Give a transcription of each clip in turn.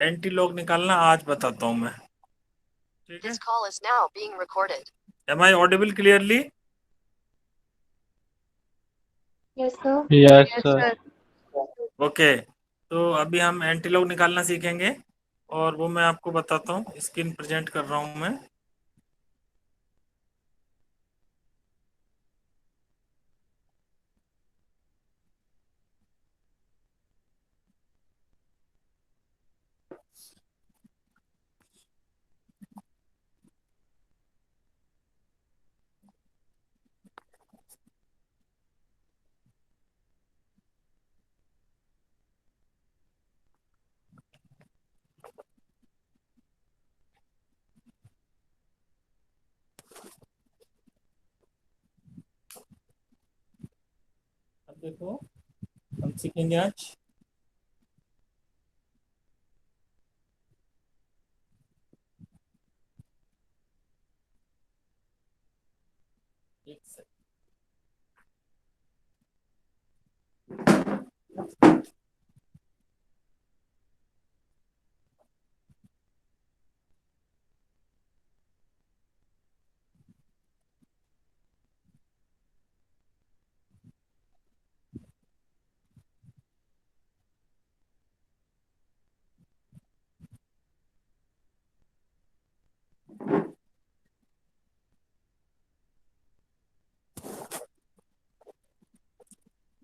Anti log निकालना आज बताता हूँ मैं। ठीक है। This call is now being recorded. Am I audible clearly? Yes sir. Yes yes sir. Sir. Okay, तो अभी हम एंटी लॉग निकालना सीखेंगे और वो मैं आपको बताता हूँ। स्क्रीन प्रेजेंट कर रहा हूँ मैं। अब देखो, हम सीखेंगे आज एक से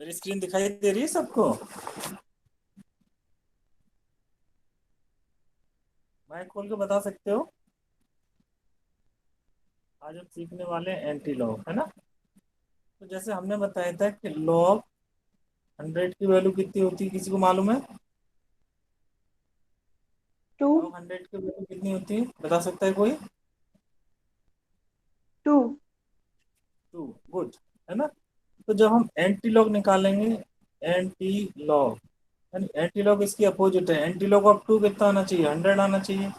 मेरी स्क्रीन दिखाई दे रही है सबको? माइक खोल के बता सकते हो? आज हम सीखने वाले हैं एंटी लॉग, है ना। तो जैसे हमने बताया था कि लॉग 100 की वैल्यू कितनी होती है, किसी को मालूम है? टू। लॉग 100 की वैल्यू कितनी होती है, बता सकता है कोई? टू। 2। गुड, है ना। तो जब हम एंटी लॉग निकालेंगे, एंटी लॉग यानी एंटी लॉग इसकी अपोजिट है। एंटी लॉग ऑफ 2 कितना आना चाहिए? 100 आना चाहिए।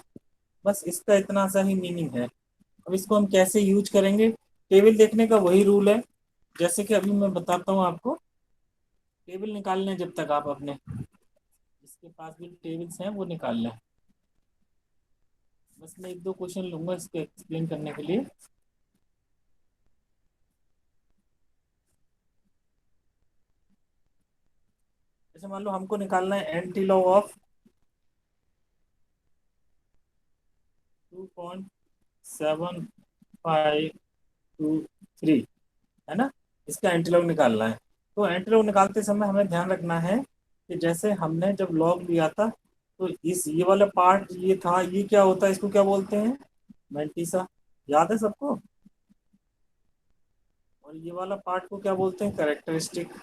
बस इसका इतना सा ही मीनिंग है। अब इसको हम कैसे यूज करेंगे? टेबल देखने का वही रूल है जैसे कि अभी मैं बताता हूँ आपको। टेबल निकालने जब तक आप अपने जिसके पास भी टेबल्स हैं वो निकाल लें। बस मैं एक दो क्वेश्चन लूंगा इसको एक्सप्लेन करने के लिए। जैसे मान लो हमको निकालना है एंटी लॉग ऑफ 2.7523, है ना। इसका एंटीलॉग निकालना है। तो एंटीलॉग निकालते समय हमें ध्यान रखना है कि जैसे हमने जब लॉग लिया था तो इस ये वाला पार्ट ये था, ये क्या होता है, इसको क्या बोलते हैं? मैंटीसा। याद है सबको? और ये वाला पार्ट को क्या बोलते हैं? कैरेक्टरिस्टिक।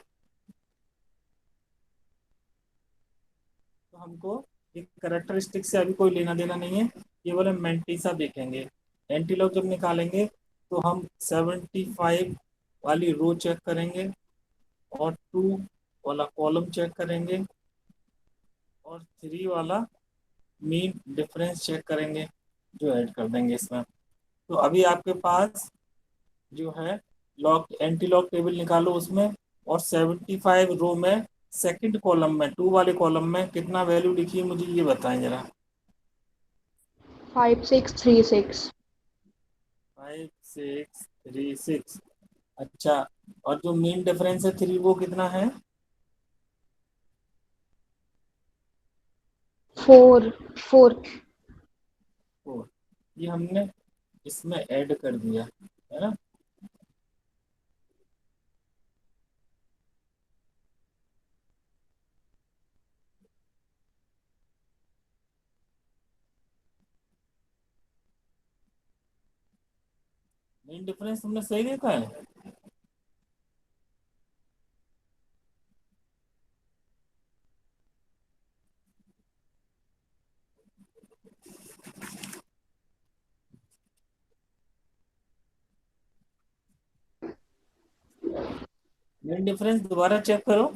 तो हमको एक कैरेक्टरिस्टिक से अभी कोई लेना देना नहीं है, केवल हम मैंटीसा देखेंगे। एंटीलॉग जब निकालेंगे तो हम 75 वाली रो चेक करेंगे और 2 वाला कॉलम चेक करेंगे और 3 वाला मीन डिफरेंस चेक करेंगे, जो ऐड कर देंगे इसमें। तो अभी आपके पास जो है लॉग एंटी लॉग टेबल निकालो उसमें, और 75 रो में सेकंड कॉलम में 2 वाले कॉलम में कितना वैल्यू लिखी है मुझे ये बताएं जरा। 5636। 5636। अच्छा, और जो मीन डिफरेंस है 3 वो कितना है? 4। 4। 4। ये हमने इसमें ऐड कर दिया, है ना। मीन डिफरेंस तुमने सही देखा है? मीन डिफरेंस दोबारा चेक करो।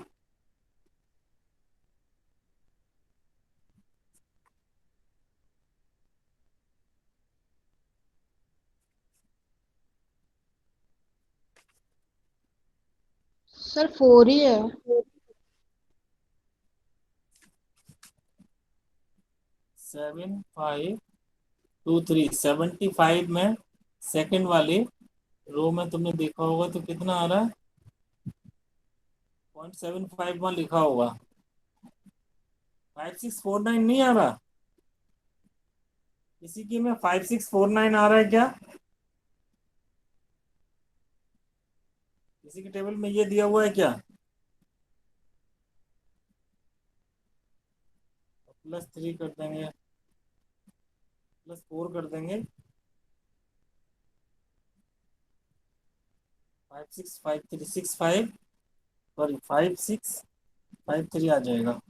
सर 4 ही है। 7523 75 में सेकंड वाले रो में तुमने देखा होगा तो कितना आ रहा है, 0.75 में लिखा होगा, 5649 नहीं आ रहा किसी की में, 5649 आ रहा है क्या किसी के टेबल में ये दिया हुआ है क्या? +3 कर देंगे, +4 कर देंगे, 565365, सॉरी 5653 आ जाएगा।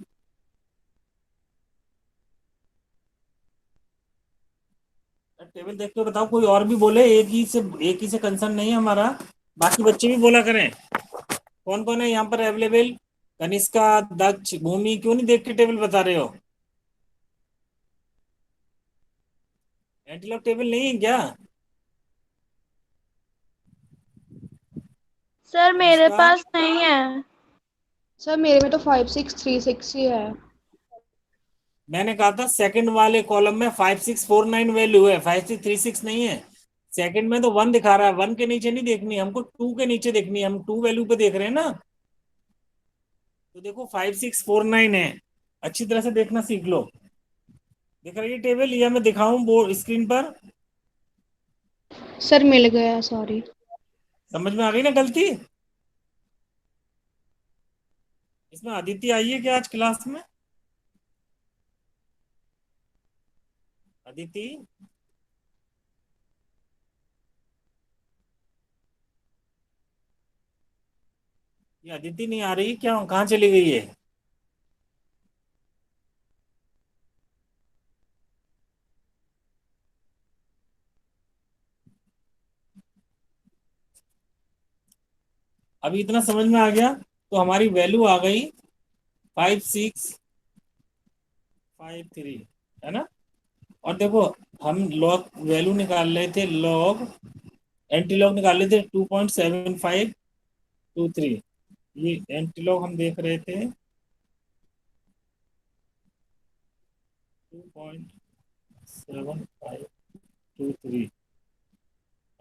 टेबल देख के बताओ, कोई और भी बोले, एक ही से कंसर्न नहीं है हमारा, बाकी बच्चे भी बोला करें। कौन कौन है यहाँ पर अवेलेबल? कनिष्का, दक्ष, भूमि, क्यों नहीं देख के टेबल बता रहे हो? एंटीलॉग टेबल नहीं है क्या? सर मेरे कनिष्का, पास नहीं है। सर मेरे में तो 5636 ही है। मैंने कहा था सेकंड वाले कॉलम में 5649 वैल्यू है, 5636 नहीं है। सेकंड में तो 1 दिखा रहा है, 1 के नीचे नहीं देखनी, हमको 2 के नीचे देखनी है, हम 2 वैल्यू पे देख रहे हैं ना। तो देखो 5649 है, अच्छी तरह से देखना सीख लो। दिख रही है टेबल, या मैं दिखाऊं बोर्ड स्क्रीन पर? सर मिल गया, सॉरी। समझ में आ गई ना गलती? इसमें अदिति आई है क्या आज क्लास में? अदिति, ये अदिति नहीं आ रही क्या, कहाँ चली गई है? अभी इतना समझ में आ गया, तो हमारी वैल्यू आ गई 5653, है ना। और देखो, हम लॉग वैल्यू निकाल रहे थे, लॉग एंटी लॉग निकाल रहे थे 2.7523, ये एंटी लॉग हम देख रहे थे 2.7523,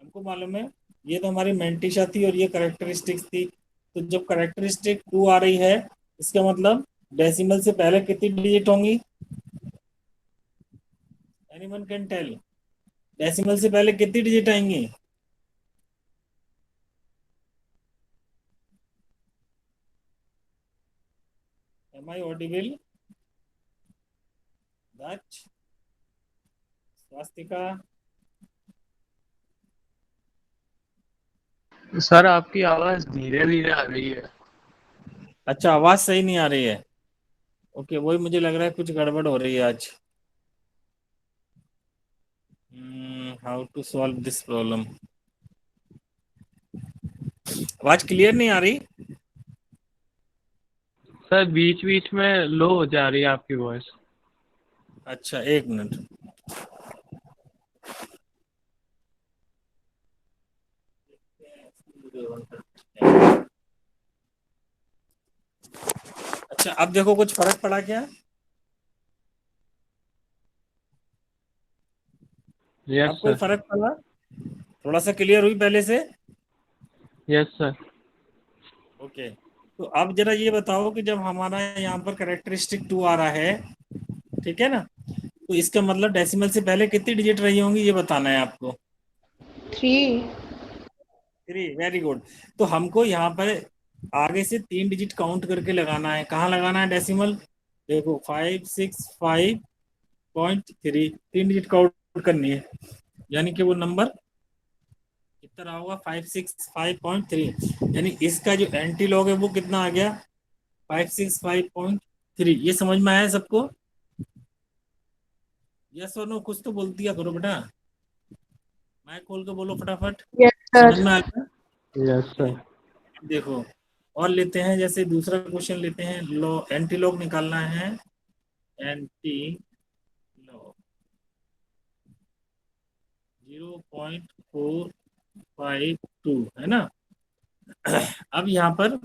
हमको मालूम है ये तो हमारी मेंटिशा थी और ये करेक्टरिस्टिक्स थी। तो जब करेक्टरिस्टिक 2 आ रही है, इसका मतलब डेसिमल से पहले कितनी डिजिट होंगी? एनीवन कैन टेल, डेसिमल से पहले कितनी डिजिट आएंगी? Am I audible? Daksh, Swastika? Sir आपकी आवाज धीरे धीरे आ रही है। अच्छा, आवाज सही नहीं आ रही है, ओके, वही मुझे लग रहा है कुछ गड़बड़ हो रही है आज। How to solve this problem? आवाज क्लियर नहीं आ रही? सर बीच बीच में लो हो जा रही है आपकी वॉइस। अच्छा, एक मिनट। अच्छा, अब देखो कुछ फर्क पड़ा क्या? यस अब कोई सर। फर्क पड़ा? थोड़ा सा क्लियर हुई पहले से? Yes sir. ओके, तो अब जरा ये बताओ कि जब हमारा यहाँ पर करेक्टरिस्टिक 2 आ रहा है, ठीक है ना, तो इसका मतलब डेसिमल से पहले कितनी डिजिट रही होंगी ये बताना है आपको। 3। 3, वेरी गुड। तो हमको यहाँ पर आगे से 3 डिजिट काउंट करके लगाना है, कहाँ लगाना है डेसिमल? देखो 565.3, 3 डिजिट काउंट करनी है, यानी कि वो नंबर कितना रहा होगा, 565.3, यानी इसका जो एंटी लॉग है वो कितना आ गया, 565.3। ये समझ में आया सबको? यस और नो, कुछ तो बोल दिया करो बेटा, माइक खोल के बोलो फटाफट। यस समझ सर। में आ गया? Yes sir. देखो, और लेते हैं, जैसे दूसरा क्वेश्चन लेते हैं, लो एंटी लॉग निकालना है, एंटी लॉग 0.452, है ना। अब यहाँ पर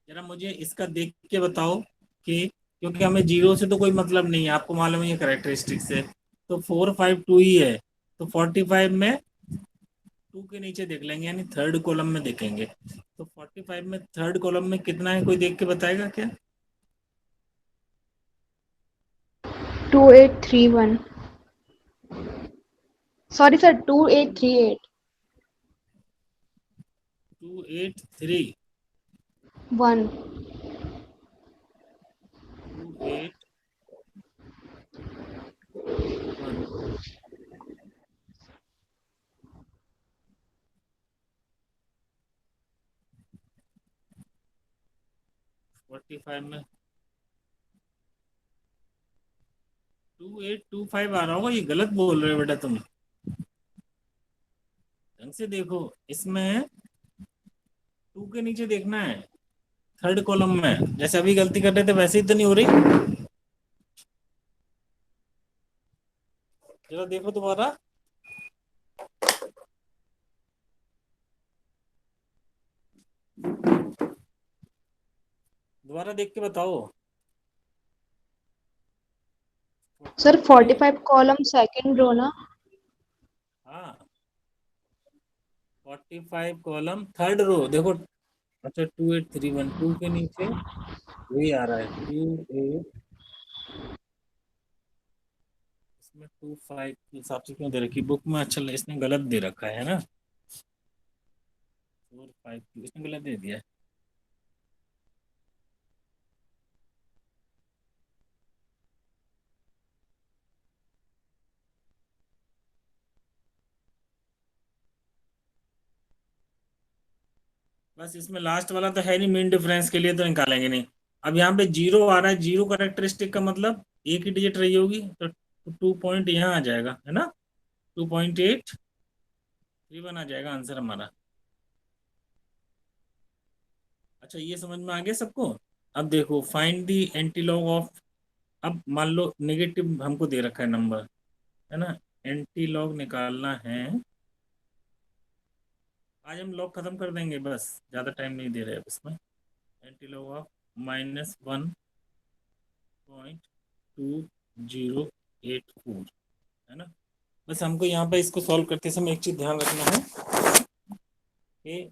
जरा मुझे इसका देख के बताओ कि क्योंकि हमें जीरो से तो कोई मतलब नहीं है, आपको मालूम है ये करेक्टरिस्टिक से। तो 452 ही है, तो 45 में टू के नीचे देख लेंगे, यानी थर्ड कॉलम में देखेंगे। तो 45 में थर्ड कॉलम में कितना है, कोई देख के बताएगा क्या? 2831। Sorry sir, 2838। 283। 1। 281। 45 में 2825 आ रहा होगा, ये गलत बोल रहे हो बेटा तुम। ढंग से देखो, इसमें टू के नीचे देखना है, थर्ड कॉलम में। जैसे अभी गलती कर रहे थे वैसे ही तो नहीं हो रही। जरा देखो दोबारा। दोबारा देख के बताओ। सर 45। 45 कॉलम सेकंड रो ना। हाँ, 45 कॉलम थर्ड रो देखो। अच्छा, 2831 टू के नीचे वही आ रहा है 28। इसमें 25 के हिसाब से क्यों दे रखी बुक में? अच्छा, इसने गलत दे रखा है ना। 452 इसने गलत दे दिया है। बस इसमें लास्ट वाला तो है नहीं, मेन डिफरेंस के लिए तो निकालेंगे नहीं। अब यहाँ पे जीरो आ रहा है, जीरो करेक्टरिस्टिक का मतलब एक ही डिजिट रही होगी, तो 2 पॉइंट यहाँ आ जाएगा, है ना। 2.831 आ जाएगा आंसर हमारा। अच्छा, ये समझ में आ गया सबको? अब देखो, फाइंड दी एंटीलॉग ऑफ। अब मान लो नेगेटिव हमको दे रखा है नंबर, है ना। एंटीलॉग निकालना है। आज हम लॉग खत्म कर देंगे, बस ज़्यादा टाइम नहीं दे रहे अब इसमें। एंटीलॉग ऑफ -1.2084, है ना। बस हमको यहाँ पे इसको सॉल्व करते समय एक चीज़ ध्यान रखना है कि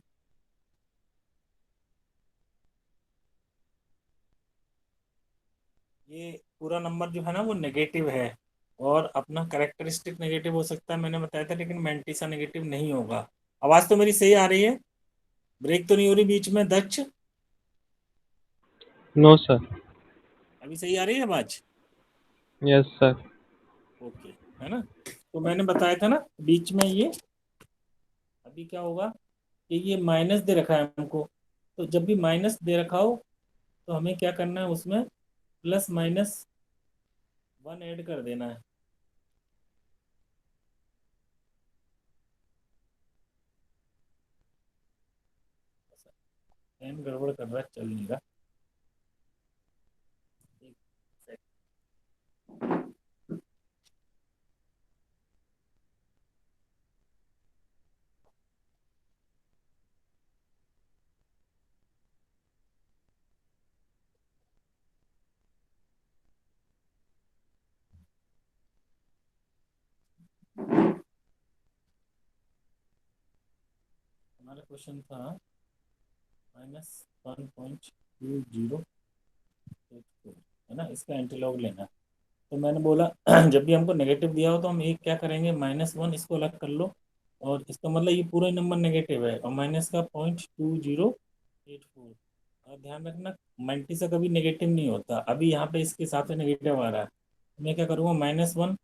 ये पूरा नंबर जो है ना वो नेगेटिव है, और अपना करेक्टरिस्टिक नेगेटिव हो सकता है, मैंने बताया था, लेकिन मैंटीसा नेगेटिव नहीं होगा। आवाज़ तो मेरी सही आ रही है? ब्रेक तो नहीं हो रही बीच में दक्ष? No sir. अभी सही आ रही है आवाज़? Yes sir. ओके, है ना। तो मैंने बताया था ना बीच में ये, अभी क्या होगा कि ये माइनस दे रखा है हमको। तो जब भी माइनस दे रखा हो तो हमें क्या करना है, उसमें +-1 ऐड कर देना है। एन गड़बड़ कर रहा है, चल नहीं रहा। एक सेकंड। हमारा क्वेश्चन था -1.2084, है ना, इसका एंटीलॉग लेना। तो मैंने बोला जब भी हमको नेगेटिव दिया हो तो हम एक क्या करेंगे, -1 इसको अलग कर लो, और इसका मतलब ये पूरा नंबर नेगेटिव है, और माइनस का 0.2084। और ध्यान रखना, मल्टी से कभी नेगेटिव नहीं होता। अभी यहाँ पे इसके हिसाब से नेगेटिव आ रहा है, तो मैं क्या करूँगा, -1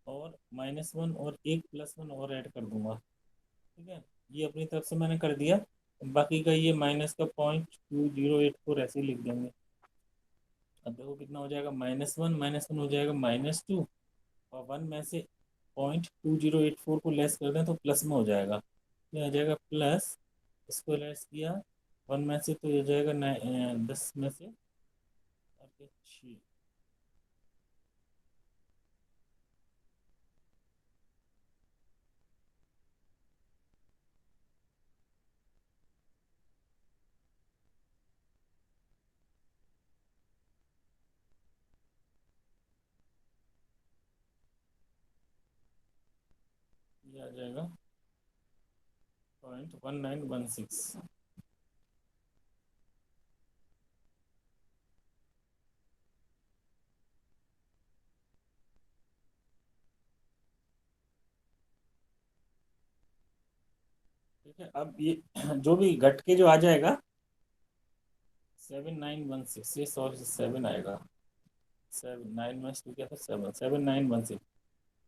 और एक +1 और ऐड कर दूंगा। ठीक है, ये अपनी तरफ से मैंने कर दिया। बाकी का ये माइनस का 0.2084 ऐसे ही लिख देंगे। अब देखो कितना हो जाएगा, -1 हो जाएगा -2, और 1 में से 0.2084 को लेस कर दें तो प्लस में हो जाएगा। ये आ जाएगा प्लस, इसको लेस किया 1 में से तो ये हो जाएगा 10 में से और ये 6। ये आ जाएगा 0.1916। ठीक है, अब ये जो भी घट के जो आ जाएगा 7916, ये 7 आएगा। 7 9 क्या था, 7 7 9 1 6।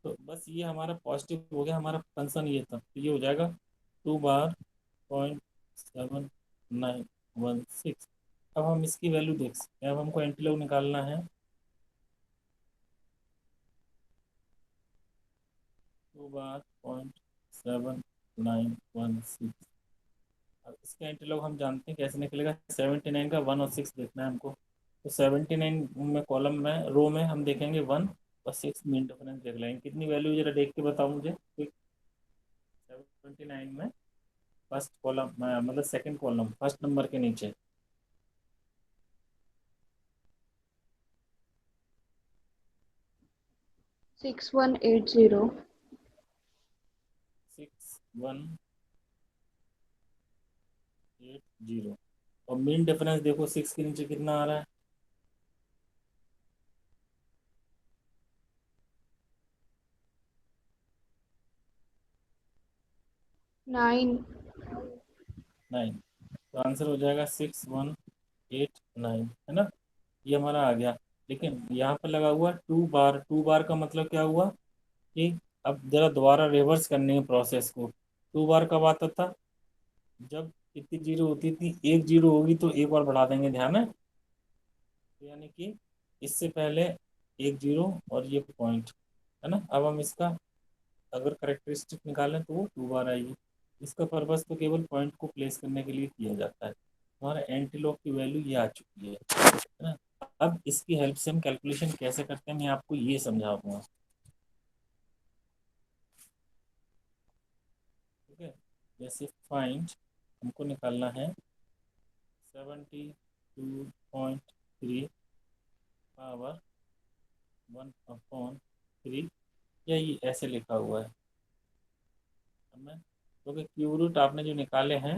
तो बस ये हमारा पॉजिटिव हो गया, हमारा कंसर्न ये था, तो ये हो जाएगा 2 बार 0.7916। अब हम इसकी वैल्यू देख सकते हैं। अब हमको एंटीलॉग निकालना है। 2 बार 0.7916। अब इसका एंटीलॉग हम जानते हैं कैसे निकलेगा। 79 का 1 और 6 देखना है हमको। तो 79 में कॉलम में रो में हम देखेंगे 1 और 6 मीन डिफरेंस देख लेंगे। कितनी वैल्यू जरा देख के बताओ मुझे। 79 में फर्स्ट कॉलम मतलब सेकंड कॉलम फर्स्ट नंबर के नीचे 6180। 6180। और मीन डिफरेंस देखो 6 के नीचे कितना आ रहा है। 9। 9। तो आंसर हो जाएगा 6189, है ना। ये हमारा आ गया। लेकिन यहाँ पर लगा हुआ 2 बार। 2 बार का मतलब क्या हुआ कि अब जरा दोबारा रिवर्स करने है प्रोसेस को। 2 बार कब आता था, जब कितनी जीरो होती थी, एक जीरो होगी तो एक बार बढ़ा देंगे, ध्यान है। तो यानी कि इससे पहले एक जीरो और ये पॉइंट, है ना। अब हम इसका अगर करेक्टरिस्टिक निकालें तो वो 2 बार आएगी। इसका पर्पस तो केवल पॉइंट को प्लेस करने के लिए किया जाता है। हमारा एंटीलॉग की वैल्यू ये आ चुकी है ना। अब इसकी हेल्प से हम कैलकुलेशन कैसे करते हैं मैं आपको ये समझा दूंगा। ठीक है, जैसे फाइंड हमको निकालना है 72.3 पावर 1/3, यही ऐसे लिखा हुआ है हमें। क्योंकि क्यूब रूट आपने जो निकाले हैं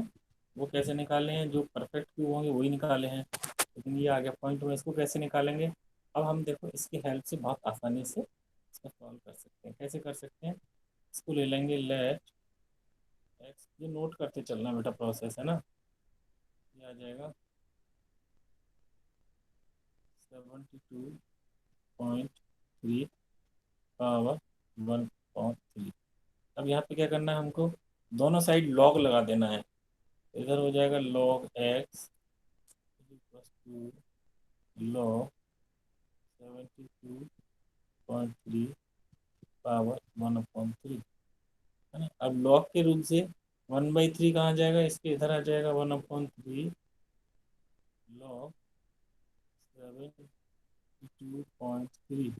वो कैसे निकाले हैं, जो परफेक्ट क्यूब होंगे वही निकाले हैं। लेकिन ये आ गया पॉइंट में, इसको कैसे निकालेंगे। अब हम देखो इसकी हेल्प से बहुत आसानी से इसका सॉल्व कर सकते हैं। कैसे कर सकते हैं, इसको ले लेंगे लेट एक्स, ये नोट करते चलना बेटा, प्रोसेस है ना। ये आ जाएगा 72.3 पावर 1/3। अब यहाँ पे क्या करना है हमको, दोनों साइड लॉग लगा देना है। इधर हो जाएगा log x to log 72.3 power 1/3, है ना। अब log के रूप से 1/3 कहाँ जाएगा, इसके इधर आ जाएगा 1/3 log 72.3,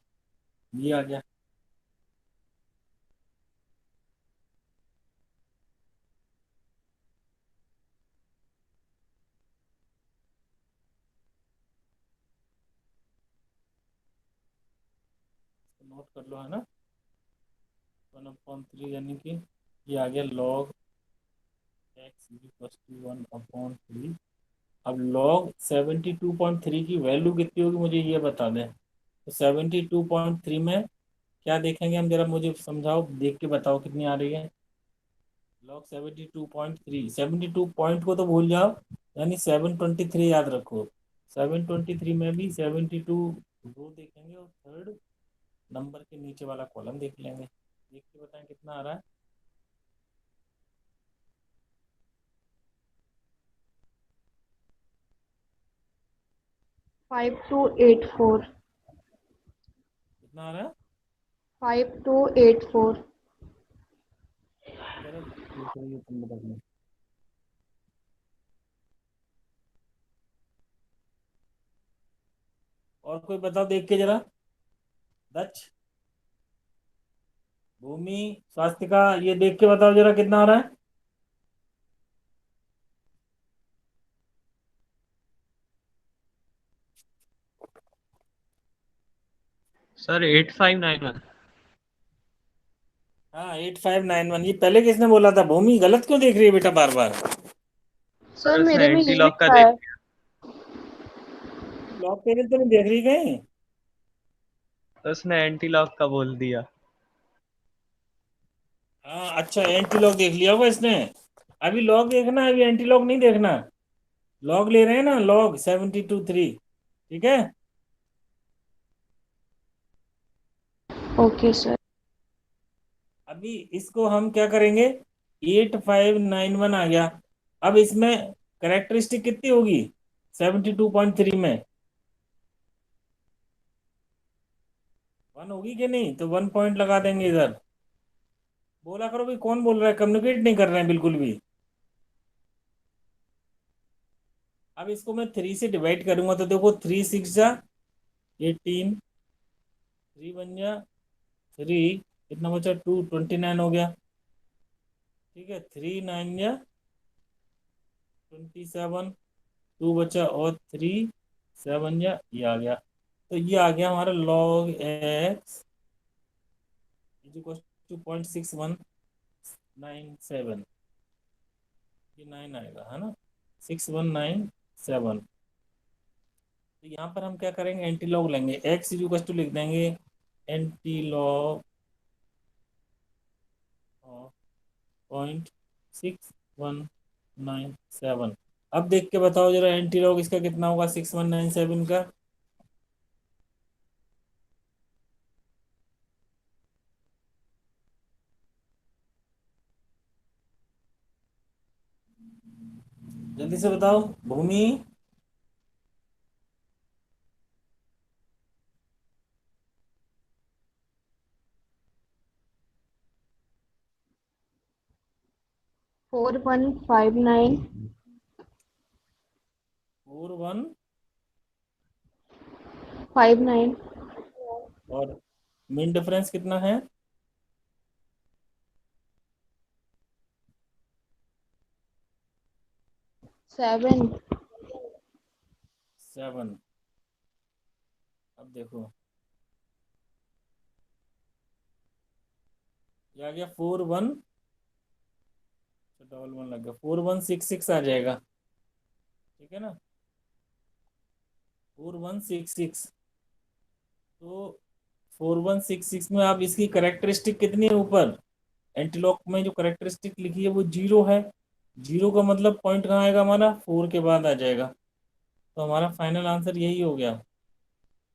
ये आ गया। नोट कर लो, है ना। 1/3 यानी कि ये आ गया log x = 1/3। अब log 72.3 की वैल्यू कितनी होगी मुझे ये बता दें। तो 72.3 में क्या देखेंगे हम, जरा मुझे समझाओ, देख के बताओ कितनी आ रही है। log 72.3, 72 पॉइंट को तो भूल जाओ, यानी 723 याद रखो। 723 में भी 72 रो देखेंगे और थर्ड नंबर के नीचे वाला कॉलम देख लेंगे। देख के बताएं कितना आ रहा है। 5284। कितना आ रहा है 5284। जरा देख रही हो तुम, बता दो। और कोई बताओ देख के जरा। दक्ष, भूमि, स्वास्थ्य का, ये देख के बताओ जरा कितना आ रहा है। सर 8591। हाँ 8591, ये पहले किसने बोला था? भूमि गलत क्यों देख रही है बेटा बार बार? सर सर उसने मेरे में एंटी यही लॉक का लिखा देख है। लिया। लॉक टेबल तो नहीं देख रही कहीं? तो उसने एंटी लॉक का बोल दिया। हाँ अच्छा, एंटी लॉक देख लिया होगा इसने। अभी लॉग देखना है, अभी एंटी लॉक नहीं देखना। लॉग ले रहे हैं ना, लॉग 72 3। ठीक है। Okay sir. अभी इसको हम क्या करेंगे? 8591 आ गया। अब इसमें करेक्टरिस्टिक कितनी होगी 72.3 में? 1 होगी कि नहीं? तो 1 पॉइंट लगा देंगे इधर। बोला करो भाई, कौन बोल रहा है? कम्युनिकेट नहीं कर रहे हैं बिल्कुल भी। अब इसको मैं 3 से डिवाइड करूंगा तो देखो, 3 6 जा 18, 3 1 जा 3, कितना बचा? 2 29 हो गया। ठीक है, 3 9 जा 27, 2 बचा और 3 7 जा ये आ गया। तो ये आ गया हमारा log x टू 0.6197। ये 9 आएगा है ना, 6197। तो यहाँ पर हम क्या करेंगे? एंटी लॉग लेंगे, x टू लिख देंगे एंटी लॉग 0.6197। अब देख के बताओ जरा, एंटी लॉग इसका कितना होगा 6197 का? जल्दी से बताओ भूमि। 4159 41। 59 और मीन डिफरेंस कितना है? 7। 7। अब देखो, ये आ गया 41, 11 लग गया, 4166 आ जाएगा। ठीक है ना, 4166। तो 4166 में आप इसकी करेक्टरिस्टिक कितनी है ऊपर? एंटीलॉक में जो करेक्टरिस्टिक लिखी है वो 0 है। 0 का मतलब पॉइंट कहाँ आएगा हमारा? 4 के बाद आ जाएगा। तो हमारा फाइनल आंसर यही हो गया।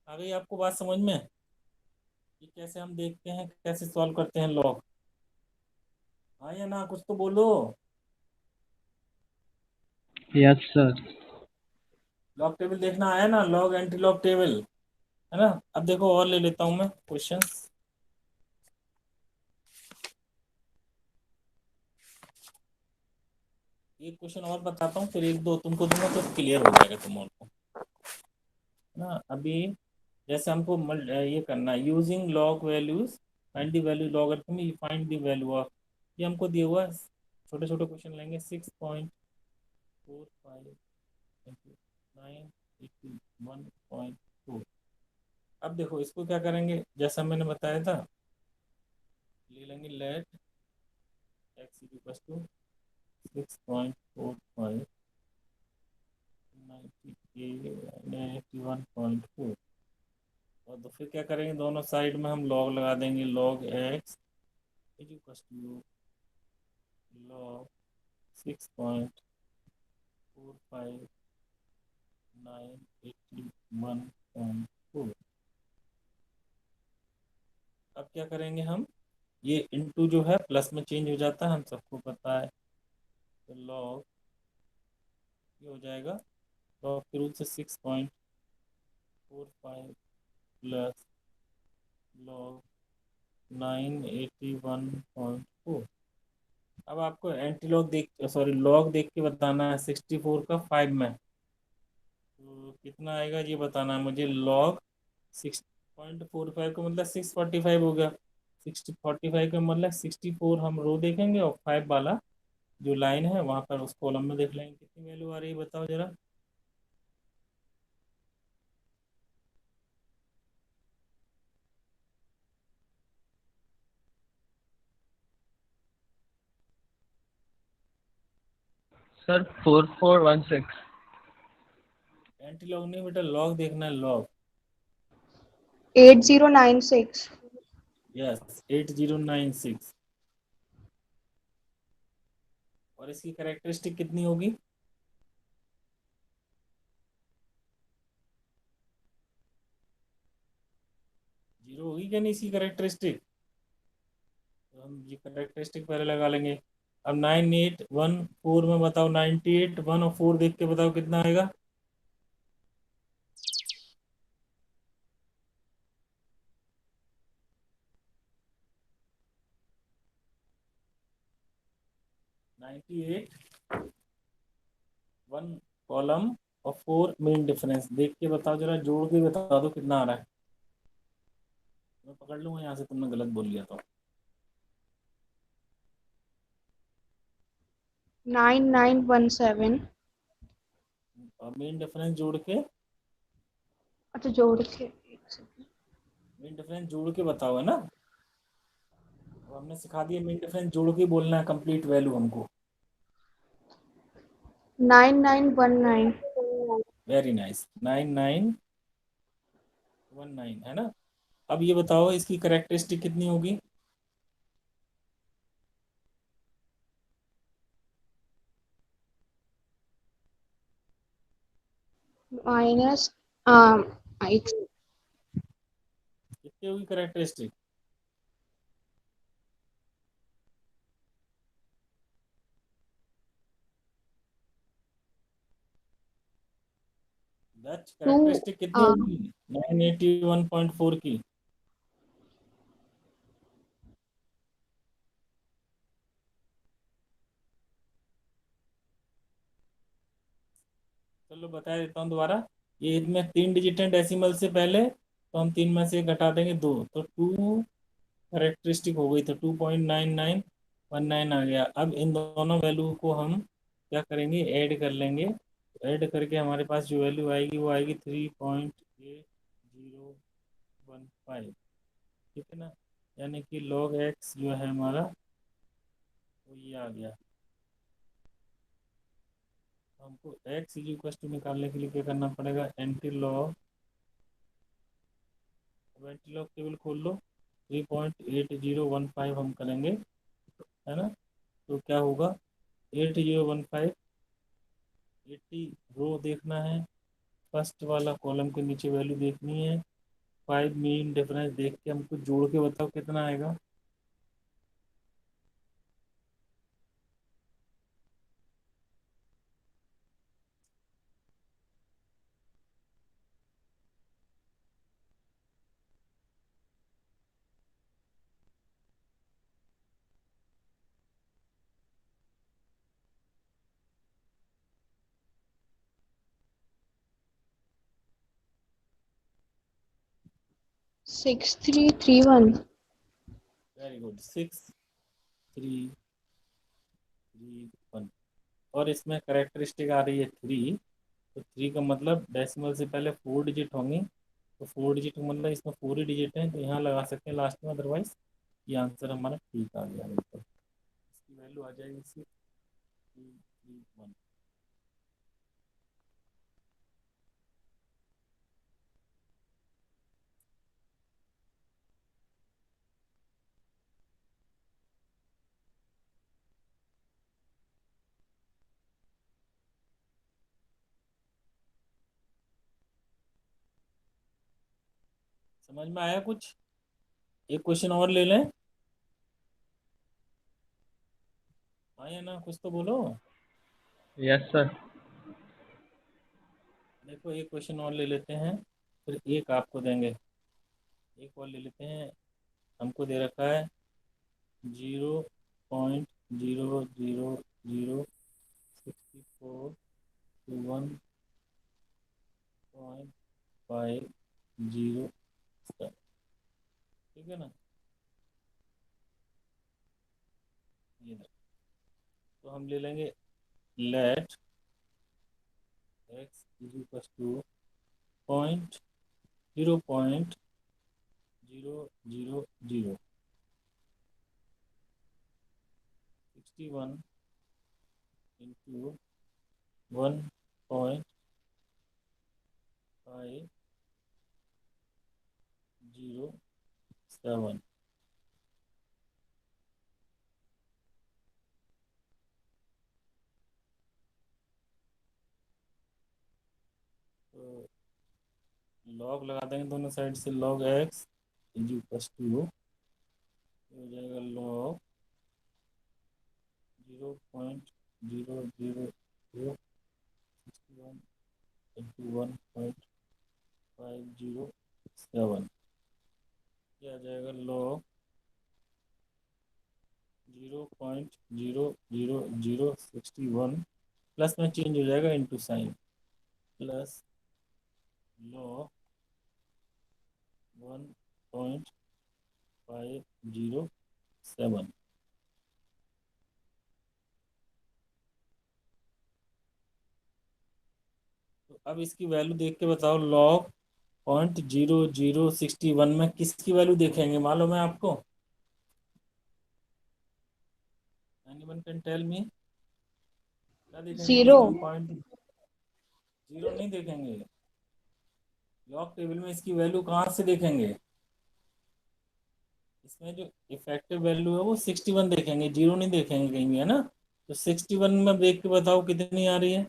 आ गई आपको बात समझ में कि कैसे हम देखते हैं, कैसे सॉल्व करते हैं लॉग? हाँ या ना, कुछ तो बोलो। Yes sir. लॉग टेबल देखना आया ना, लॉग एंटी लॉग टेबल, है ना? अब देखो और ले लेता हूं मैं क्वेश्चन। एक क्वेश्चन और बताता हूँ, फिर एक दो तुमको दूंगा तो क्लियर हो जाएगा तुम और को, है ना? अभी जैसे हमको ये करना है, using log values find the value logarithm find the value of. ये हमको दिया हुआ है, छोटे छोटे क्वेश्चन लेंगे। 6.45 इंटू 981.4। अब देखो इसको क्या करेंगे, जैसा मैंने बताया था, ले लेंगे लेट एक्स इक्वल टू 6.45 91.4। और तो फिर क्या करेंगे, दोनों साइड में हम लॉग लगा देंगे, log x equal to log 6.45 981.4। अब क्या करेंगे हम, ये इनटू जो है प्लस में चेंज हो जाता है, हम सबको पता है। तो लॉग ये हो जाएगा, लॉग के रूल से 6.45 प्लस लॉग 981.4। अब आपको एंटी लॉग देख, सॉरी लॉग देख के बताना है 64 का 5 में, तो कितना आएगा ये बताना है मुझे। लॉग 6.45 का मतलब 645 हो गया। 645 का मतलब 64 हम रो देखेंगे और 5 वाला जो लाइन है वहां पर उस कॉलम में देख लेंगे कितनी वैल्यू आ रही है, बताओ जरा। सर 4416। एंटी लॉग नहीं बेटा, लॉग देखना है, लॉग। 8096। यस, 8096। और इसकी कैरेक्टरिस्टिक कितनी होगी? जीरो होगी क्या नहीं इसकी कैरेक्टरिस्टिक? तो हम ये कैरेक्टरिस्टिक पहले लगा लेंगे। अब 9814 में बताओ, 98 1 और 4 देख के बताओ कितना आएगा। नाइन्टी एट 1 कॉलम और 4 मेन डिफरेंस देख के बताओ, जरा जोड़ के बता दो कितना आ रहा है। मैं पकड़ लूंगा यहाँ से, तुमने गलत बोल लिया तो। 9917। और मेन डिफरेंस जोड़ के, अच्छा जोड़ के एक सेकंड। मेन डिफरेंस जोड़ के बताओ, है ना। अब हमने सिखा दिया मेन डिफरेंस जोड़ के बोलना है, कंप्लीट वैल्यू हमको। 9919। वेरी नाइस, 9919 है ना। अब ये बताओ इसकी करेक्टरिस्टिक कितनी होगी? माइनस एक। कितनी होगी करेक्टरिस्टिक? दच टू। करेक्टरिस्टिक कितनी होगी 981.4 की? चलो बता देता हूँ दोबारा। ये इसमें 3 डिजिट है डेसिमल से पहले, तो हम 3 में से घटा देंगे 2, तो 2 करेक्टरिस्टिक हो गई, तो 2.9919 आ गया। अब इन दोनों वैल्यू को हम क्या करेंगे, ऐड कर लेंगे। ऐड करके हमारे पास जो वैल्यू आएगी वो आएगी 3.8015। ठीक है ना। यानी कि log x जो है हमारा, वो ये आ गया। हमको x इज इक्वल टू निकालने के लिए क्या करना पड़ेगा, एंटी लॉग टेबल खोल लो। 3.8015 हम करेंगे, है ना। तो क्या होगा, 8015, 80 रो देखना है, फर्स्ट वाला कॉलम के नीचे वैल्यू देखनी है। 5 मीन डिफरेंस देख के हमको जोड़ के बताओ कितना आएगा। Six three three one. Very good, 6331। और इसमें करेक्टरिस्टिक आ रही है 3, तो 3 का मतलब डेसिमल से पहले 4 डिजिट होंगी, तो 4 डिजिट का मतलब इसमें 4 ही डिजिट है, तो यहाँ लगा सकते हैं लास्ट में, अदरवाइज ये आंसर हमारा ठीक आ गया बिल्कुल। इसकी वैल्यू आ जाएगी 6331। समझ में आया कुछ? एक क्वेश्चन और ले लें, हाँ या ना, कुछ तो बोलो। Yes sir. देखो एक क्वेश्चन और ले लेते हैं, फिर एक आपको देंगे। एक और ले लेते हैं। हमको दे रखा है 0.00006421.507। ठीक है ना। ये देखो, तो हम ले लेंगे let x is equal to point 0.0000 61 into 1.507। तो लॉग लगा देंगे दोनों साइड से, log x is equal to हो जाएगा log 0.00061 इंटू 1.507। क्या आ जाएगा log 0.00061 प्लस में चेंज हो जाएगा इंटू साइन, प्लस log 1.507। तो अब इसकी वैल्यू देख के बताओ, log 0.0061 में किसकी वैल्यू देखेंगे मालूम है आपको? एनीवन कैन टेल मी, क्या देखेंगे जीरो। इसमें? 0 नहीं देखेंगे। लॉग टेबल में इसकी वैल्यू कहाँ से देखेंगे? इसमें जो इफेक्टिव वैल्यू है वो 61 देखेंगे, 0 नहीं देखेंगे कहीं भी, है ना? तो 61 में देख के बताओ कितनी आ रही है।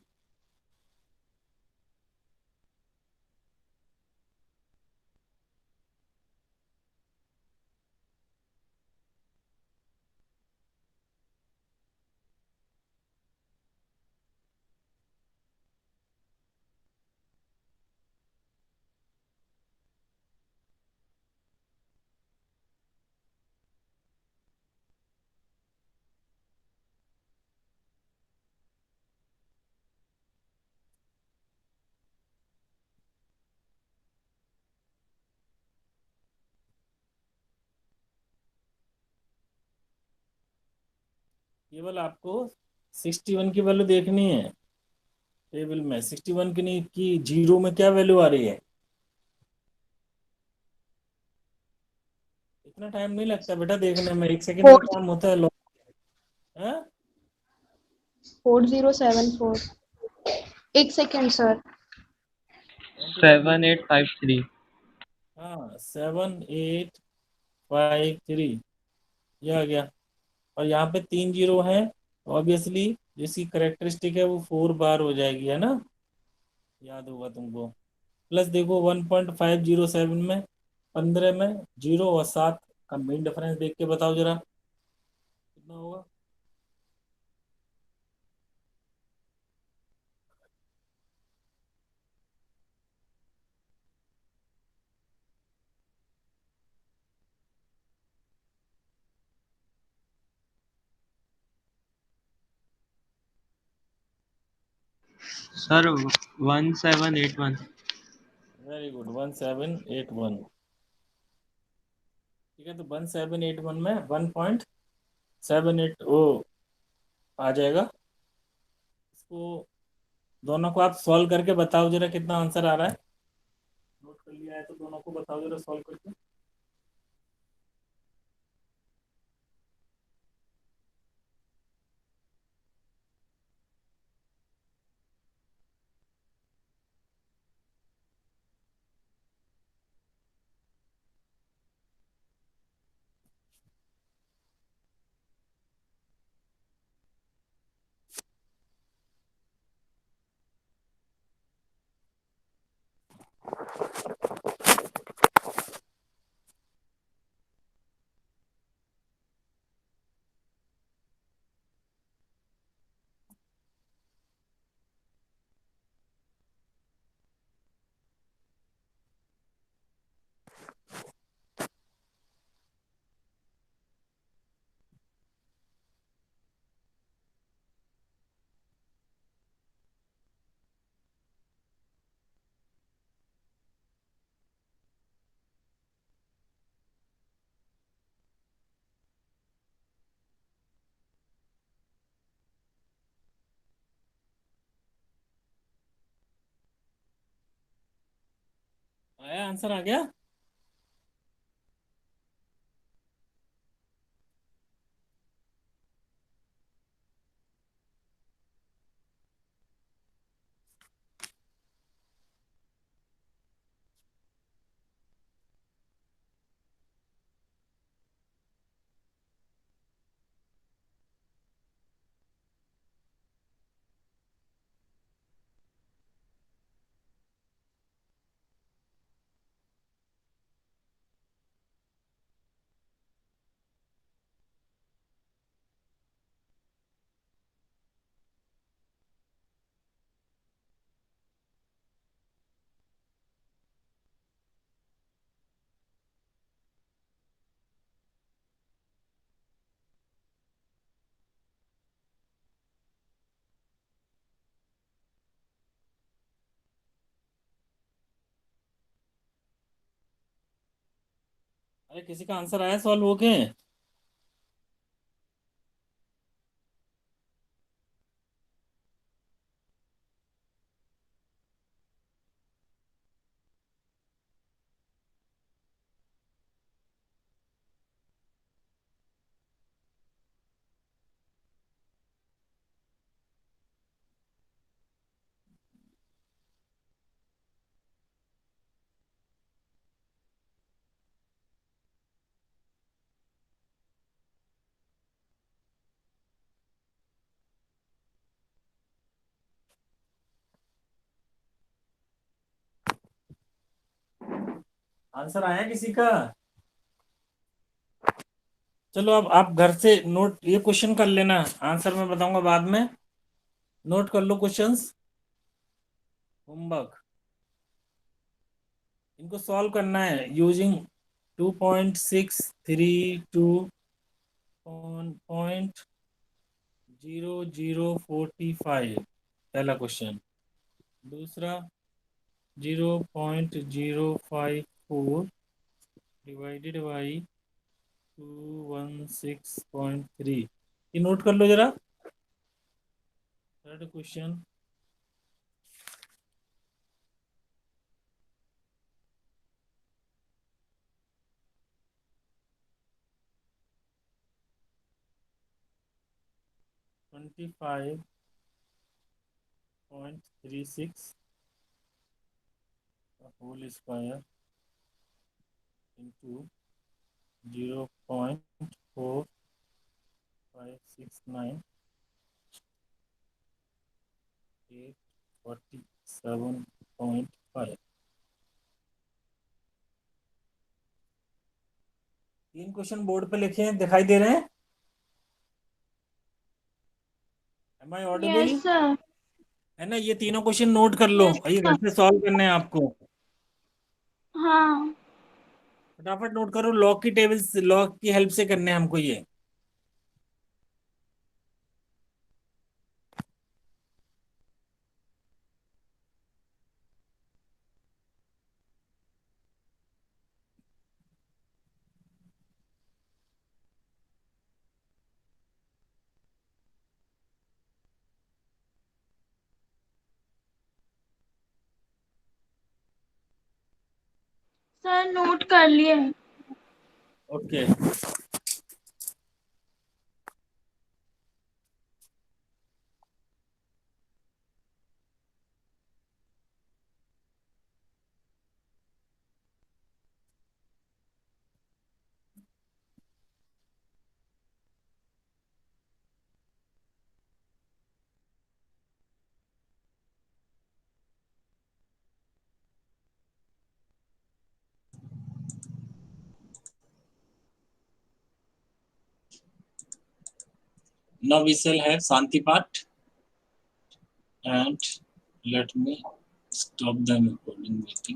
केवल आपको 61 की वैल्यू देखनी है टेबल में, 61 की नहीं कि 0 में क्या वैल्यू आ रही है। इतना टाइम नहीं लगता बेटा देखने में, 1 सेकंड का फोर काम होता है। हाँ? 4074। एक सेकेंड सर। एंटीलॉग लिख, 7853। हाँ 7853, ये आ गया। और यहाँ पे 3 जीरो है, ऑब्वियसली जिसकी करेक्टरिस्टिक है वो 4 बार हो जाएगी, है ना? याद होगा तुमको। प्लस देखो 1.507 में, 15 में 0 और 7 का मेन डिफरेंस देख के बताओ जरा कितना होगा। सर 1781। Very good, 1781। ठीक है, तो 1781 में 1.78 ओ आ जाएगा। इसको दोनों को आप सॉल्व करके बताओ जरा कितना आंसर आ रहा है। नोट कर लिया है तो दोनों को बताओ जरा सॉल्व करके। आया, आंसर आ गया। अरे किसी का आंसर आया सॉल्व हो के? आंसर आया किसी का? चलो अब आप घर से नोट ये क्वेश्चन कर लेना, आंसर मैं बताऊंगा बाद में। नोट कर लो क्वेश्चंस, होमवर्क। इनको सॉल्व करना है यूजिंग 2.632 पॉइंट 0045, पहला क्वेश्चन। दूसरा 0.054 डिवाइडेड बाई 216.3। ये नोट कर लो जरा। Third question 25.36 whole square into 0.4569 847.5। तीन क्वेश्चन बोर्ड पे लिखे हैं, दिखाई दे रहे हैं? Am I audible? Yes sir. है ना? ये तीनों क्वेश्चन नोट कर लो, यस और ये घर सर। से सॉल्व करने हैं आपको। हाँ फटाफट नोट करो, लॉग की टेबल, लॉग की हेल्प से करने हैं हमको ये। सर, नोट कर लिए। Okay. Now we shall have Shanti Path, and let me stop the recording meeting.